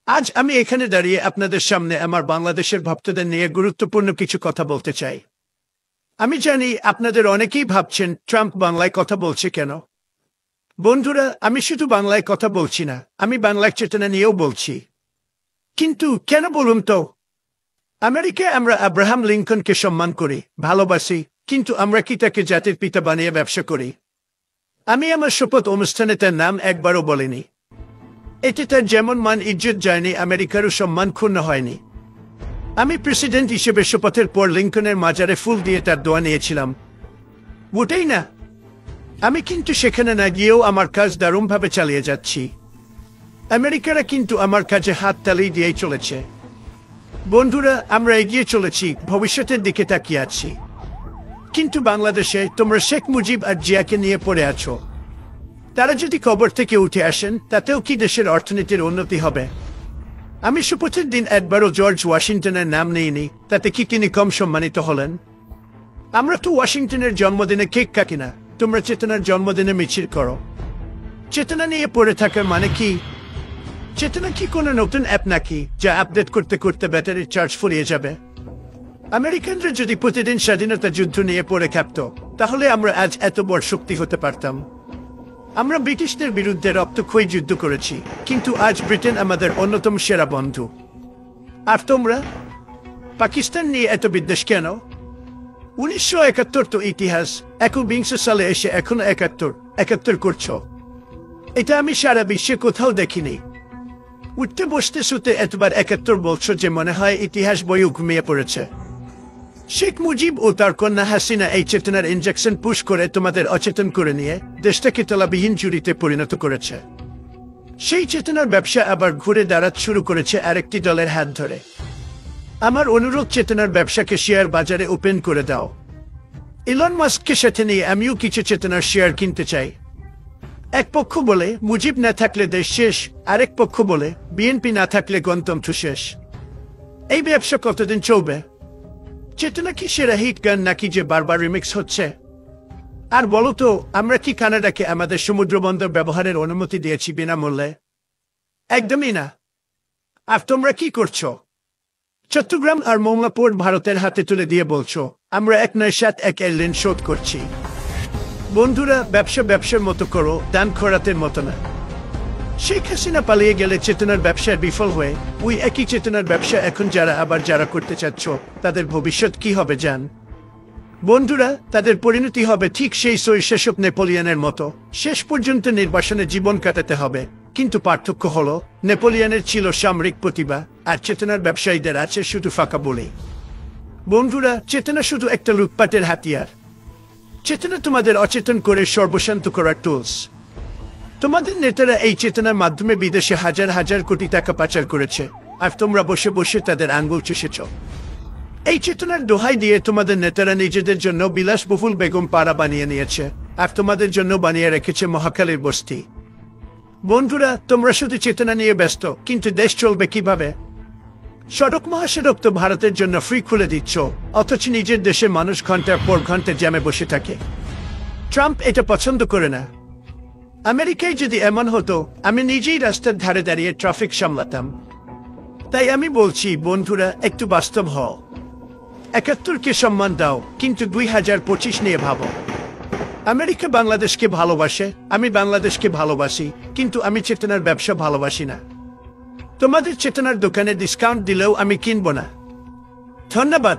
আজ আমি এখানে দাঁড়িয়ে আপনাদের সামনে আমার বাংলাদেশের ভক্তদের নিয়ে গুরুত্বপূর্ণ কিছু কথা বলতে চাই। আমি জানি আপনাদের অনেকেই ভাবছেন ট্রাম্প বাংলায় কথা বলছে কেন। বন্ধুরা, আমি শুধু বাংলায় কথা বলছি না, আমি বাংলার চেতনা নিয়েও বলছি। কিন্তু কেন বলুন তো? আমেরিকায় আমরা আব্রাহাম লিঙ্কনকে সম্মান করি, ভালোবাসি, কিন্তু আমরা কি তাকে জাতির পিতা বানিয়ে ব্যবসা করি? আমি আমার শপথ অনুষ্ঠানে তার নাম একবারও বলিনি। এতে তার যেমন মান ইজ্জত যায়নি, আমেরিকারও সম্মান ক্ষুণ্ণ হয়নি। আমি প্রেসিডেন্ট হিসেবে শপথের পর লিঙ্কনের মাজারে ফুল দিয়ে তার দোয়া নিয়েছিলাম, ওটাই না। আমি কিন্তু সেখানে না গিয়েও আমার কাজ দারুণভাবে চালিয়ে যাচ্ছি। আমেরিকারা কিন্তু আমার কাজে হাত তালি দিয়েই চলেছে। বন্ধুরা, আমরা এগিয়ে চলেছি, ভবিষ্যতের দিকে তাকিয়ে আছি। কিন্তু বাংলাদেশে তোমরা শেখ মুজিব আর জিয়াকে নিয়ে পড়ে আছো। তারা যদি কবর থেকে উঠে আসেন, তাতেও কি দেশের অর্থনীতির উন্নতি হবে? আমি শপথের দিন একবারও জর্জ ওয়াশিংটনের নাম নেইনি, তাতে কি তিনি কম সম্মানিত হলেন? আমরা তো ওয়াশিংটনের জন্মদিনে কেক কাটি না, তোমরা চেতনার জন্মদিনে মিছিল করো। চেতনা নিয়ে পড়ে থাকার মানে কি? চেতনা কি কোনো নতুন অ্যাপ নাকি, যা আপডেট করতে করতে ব্যাটারির চার্জ ফুরিয়ে যাবে? আমেরিকানরা যদি প্রতিদিন স্বাধীনতা যুদ্ধ নিয়ে পড়ে থাকত, তাহলে আমরা আজ এত বড় শক্তি হতে পারতাম। আমরা ব্রিটিশদের বিরুদ্ধে রক্তক্ষয়ী যুদ্ধ করেছি, কিন্তু আজ ব্রিটেন আমাদের অন্যতম সেরা বন্ধু। আর তোমরা পাকিস্তান নিয়ে এত বিদ্বেষ কেন? 1971 তো ইতিহাস, 21 সালে এসে এখনো একাত্তর করছো। এটা আমি সারা বিশ্বে কোথাও দেখিনি। উঠতে বসতে শুতে এতবার 71 বলছো যে মনে হয় ইতিহাস বইও ঘুমিয়ে পড়েছে। শেখ মুজিব ও তার কন্যা হাসিনা এই চেতনার ইনজেকশন পুশ করে তোমাদের অচেতন করে নিয়ে দেশটাকে তলাবিহীন জুড়িতে পরিণত করেছে। সেই চেতনার ব্যবসা আবার ঘুরে দাঁড়াতে শুরু করেছে আরেকটি দলের হাত ধরে। আমার অনুরোধ, চেতনার ব্যবসাকে শেয়ার বাজারে ওপেন করে দাও। ইলন মাস্ককে সাথে নিয়ে আমিও কিছু চেতনার শেয়ার কিনতে চাই। এক পক্ষ বলে মুজিব না থাকলে দেশ শেষ, আরেক পক্ষ বলে বিএনপি না থাকলে গণতন্ত্র শেষ। এই ব্যবসা কতদিন চলবে? চেতনা কি সেরা হিট গান নাকি যে বারবার রিমিক্স হচ্ছে? আর বলো তো, আমরা কি কানাডাকে আমাদের সমুদ্রবন্দর ব্যবহারের অনুমতি দিয়েছি বিনামূল্যে? একদমই না। আর তোমরা কি করছো? চট্টগ্রাম আর মোংলা পোর্ট ভারতের হাতে তুলে দিয়ে বলছো আমরা 197 ঋণ শোধ করছি। বন্ধুরা, ব্যবসার মতো করো, দান খরাতের মতো না। শেখ হাসিনা পালিয়ে গেলে চেতনার ব্যবসায় বিফল হয়ে ওই একই চেতনার ব্যবসা এখন যারা করতে চাচ্ছ, তাদের ভবিষ্যৎ কি হবে জান? বন্ধুরা, তাদের পরিণতি হবে ঠিক সেই শাসক নেপোলিয়নের মতো। শেষ পর্যন্ত নির্বাসনে জীবন কাটাতে হবে। কিন্তু পার্থক্য হলো, নেপোলিয়নের ছিল সামরিক প্রতিভা, আর চেতনার ব্যবসায়ীদের আছে শুধু ফাঁকা বলে। বন্ধুরা, চেতনা শুধু একটা লুটপাটের হাতিয়ার। চেতনা তোমাদের অচেতন করে সর্বশান্ত করার টুলস। তোমাদের নেতারা এই চেতনার মাধ্যমে বিদেশে হাজার হাজার কোটি টাকা পাচার করেছে, আর তোমরা বসে বসে তাদের আঙ্গুল চুষেছ। এই চেতনার দোহাই দিয়ে তোমাদের নেতারা নিজেদের জন্য বিলাসবহুল বেগম পাড়া বানিয়ে নিয়েছে, আর তোমাদের জন্য বানিয়ে রেখেছে মহাখালীর বস্তি। বন্ধুরা, তোমরা শুধু চেতনা নিয়ে ব্যস্ত, কিন্তু দেশ চলবে কিভাবে? সড়ক মহাসড়ক তো ভারতের জন্য ফ্রি খুলে দিচ্ছ, অথচ নিজের দেশে মানুষ ঘন্টার পর ঘন্টা জ্যামে বসে থাকে। ট্রাম্প এটা পছন্দ করে না। আমেরিকায় যদি এমন হতো, আমি নিজেই রাস্তার ধারে দাঁড়িয়ে ট্রাফিক সামলাতাম। তাই আমি বলছি, বন্ধুরা, একটু বাস্তব হও। 71কে সম্মান দাও, কিন্তু 2025 নিয়ে ভাবো। আমেরিকা বাংলাদেশকে ভালোবাসে, আমি বাংলাদেশকে ভালোবাসি, কিন্তু আমি চেতনার ব্যবসা ভালোবাসি না। তোমাদের চেতনার দোকানে ডিসকাউন্ট দিলেও আমি কিনব না। ধন্যবাদ।